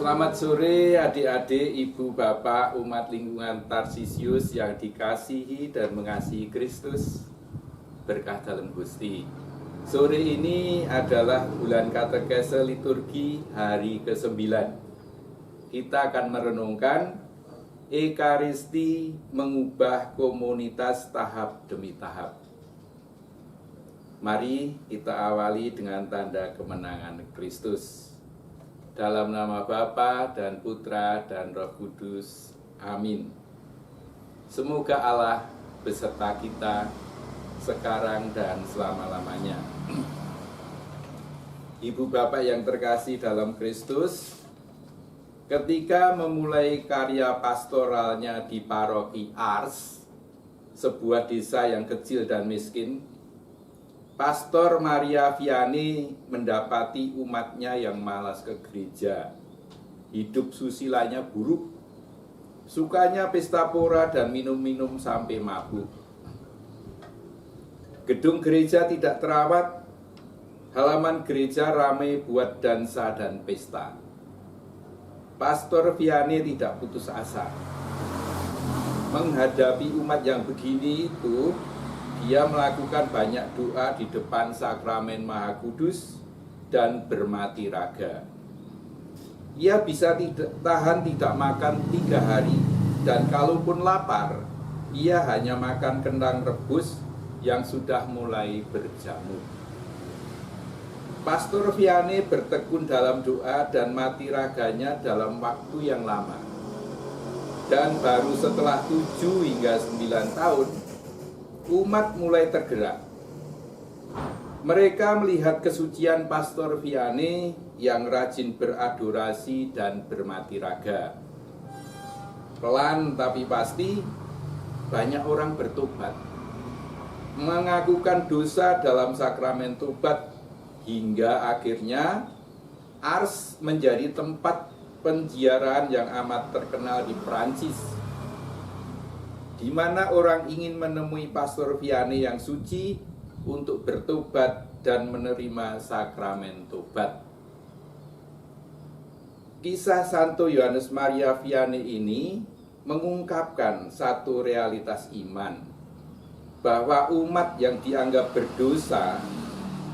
Selamat sore adik-adik, ibu, bapak, umat lingkungan Tarsisius yang dikasihi dan mengasihi Kristus. Berkah dalam Gusti. Sore ini adalah bulan katekese liturgi hari ke-9. Kita akan merenungkan Ekaristi mengubah komunitas tahap demi tahap. Mari kita awali dengan tanda kemenangan Kristus. Dalam nama Bapa dan Putra dan Roh Kudus. Amin. Semoga Allah beserta kita sekarang dan selama-lamanya. Ibu bapak yang terkasih dalam Kristus, ketika memulai karya pastoralnya di paroki Ars, sebuah desa yang kecil dan miskin, Pastor Maria Vianney mendapati umatnya yang malas ke gereja. Hidup susilanya buruk. Sukanya pesta pora dan minum-minum sampai mabuk. Gedung gereja tidak terawat. Halaman gereja ramai buat dansa dan pesta. Pastor Vianney tidak putus asa. Menghadapi umat yang begini itu, dia melakukan banyak doa di depan sakramen Maha Kudus dan bermati raga. Ia bisa tahan tidak makan 3 hari, dan kalaupun lapar, ia hanya makan kentang rebus yang sudah mulai berjamur. Pastor Vianney bertekun dalam doa dan mati raganya dalam waktu yang lama. Dan baru setelah 7 hingga 9 tahun, umat mulai tergerak. Mereka melihat kesucian Pastor Vianney yang rajin beradorasi dan bermati raga. Pelan tapi pasti, banyak orang bertobat, mengakukan dosa dalam sakramen tobat, hingga akhirnya Ars menjadi tempat penziarahan yang amat terkenal di Prancis, di mana orang ingin menemui Pastor Vianney yang suci untuk bertobat dan menerima sakramen tobat. Kisah Santo Yohanes Maria Vianney ini mengungkapkan satu realitas iman, bahwa umat yang dianggap berdosa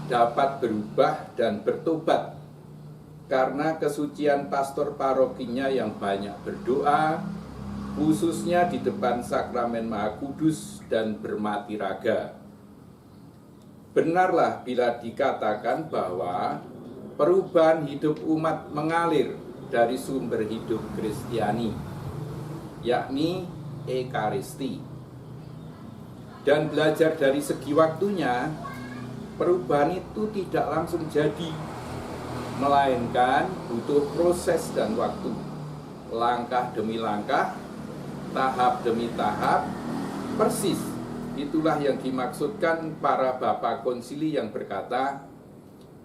dapat berubah dan bertobat karena kesucian pastor parokinya yang banyak berdoa, khususnya di depan sakramen Maha Kudus dan bermati raga. Benarlah bila dikatakan bahwa perubahan hidup umat mengalir dari sumber hidup Kristiani, yakni Ekaristi. Dan belajar dari segi waktunya, perubahan itu tidak langsung jadi, melainkan butuh proses dan waktu, langkah demi langkah, tahap demi tahap. Persis itulah yang dimaksudkan para bapak konsili yang berkata,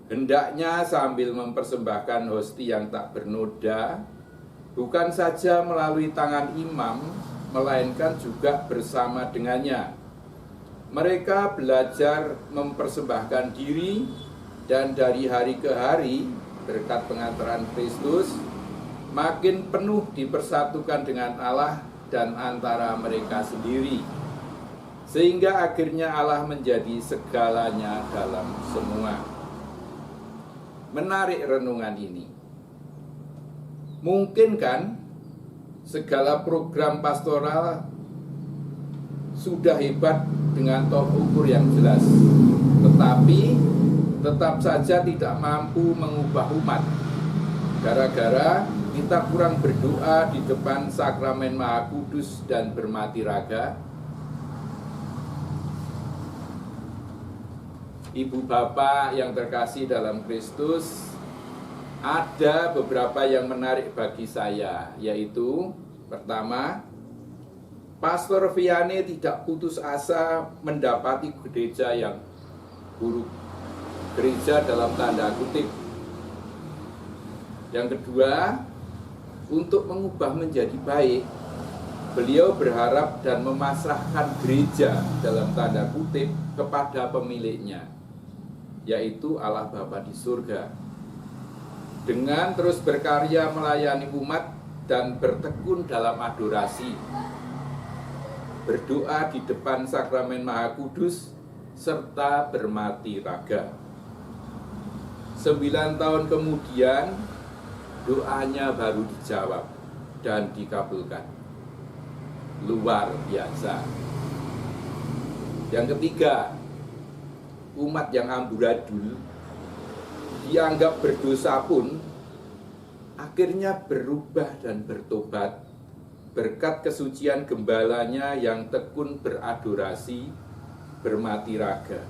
hendaknya sambil mempersembahkan hosti yang tak bernoda, bukan saja melalui tangan imam, melainkan juga bersama dengannya. Mereka belajar mempersembahkan diri, dan dari hari ke hari berkat pengantaran Kristus makin penuh dipersatukan dengan Allah dan antara mereka sendiri, sehingga akhirnya Allah menjadi segalanya dalam semua. Menarik renungan ini. Mungkin kan segala program pastoral sudah hebat dengan tolak ukur yang jelas, tetapi tetap saja tidak mampu mengubah umat, gara-gara kita kurang berdoa di depan sakramen Maha Kudus dan bermati raga. Ibu bapak yang terkasih dalam Kristus, ada beberapa yang menarik bagi saya, yaitu pertama, Pastor Vianney tidak putus asa mendapati gereja yang buruk, gereja dalam tanda kutip. Yang kedua, untuk mengubah menjadi baik, beliau berharap dan memasrahkan gereja dalam tanda kutip kepada pemiliknya, yaitu Allah Bapa di surga. dengan terus berkarya melayani umat dan bertekun dalam adorasi, berdoa di depan sakramen Maha Kudus, serta bermati raga. 9 tahun kemudian, doanya baru dijawab dan dikabulkan. Luar biasa. Yang ketiga, umat yang amburadul dianggap berdosa pun akhirnya berubah dan bertobat berkat kesucian gembalanya yang tekun beradorasi, bermati raga.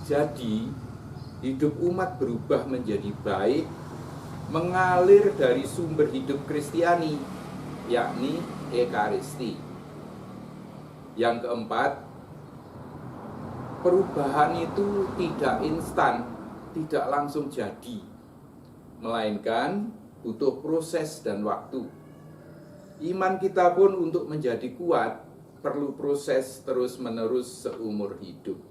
Jadi, hidup umat berubah menjadi baik, mengalir dari sumber hidup Kristiani, yakni Ekaristi. Yang keempat, perubahan itu tidak instan, tidak langsung jadi, melainkan butuh proses dan waktu. Iman kita pun untuk menjadi kuat perlu proses terus-menerus seumur hidup.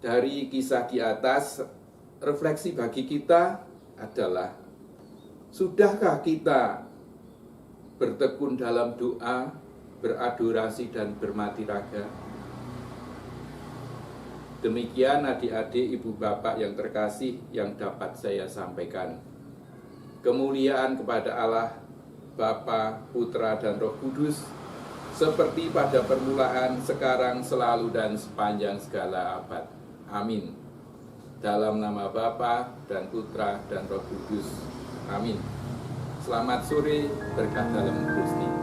Dari kisah di atas, refleksi bagi kita adalah, sudahkah kita bertekun dalam doa, beradorasi dan bermati raga? Demikian adik-adik, ibu bapak yang terkasih yang dapat saya sampaikan. Kemuliaan kepada Allah, Bapa, Putra, dan Roh Kudus, seperti pada permulaan, sekarang, selalu, dan sepanjang segala abad. Amin. Dalam nama Bapa dan Putra dan Roh Kudus. Amin. Selamat sore, berkat dalam Gusti.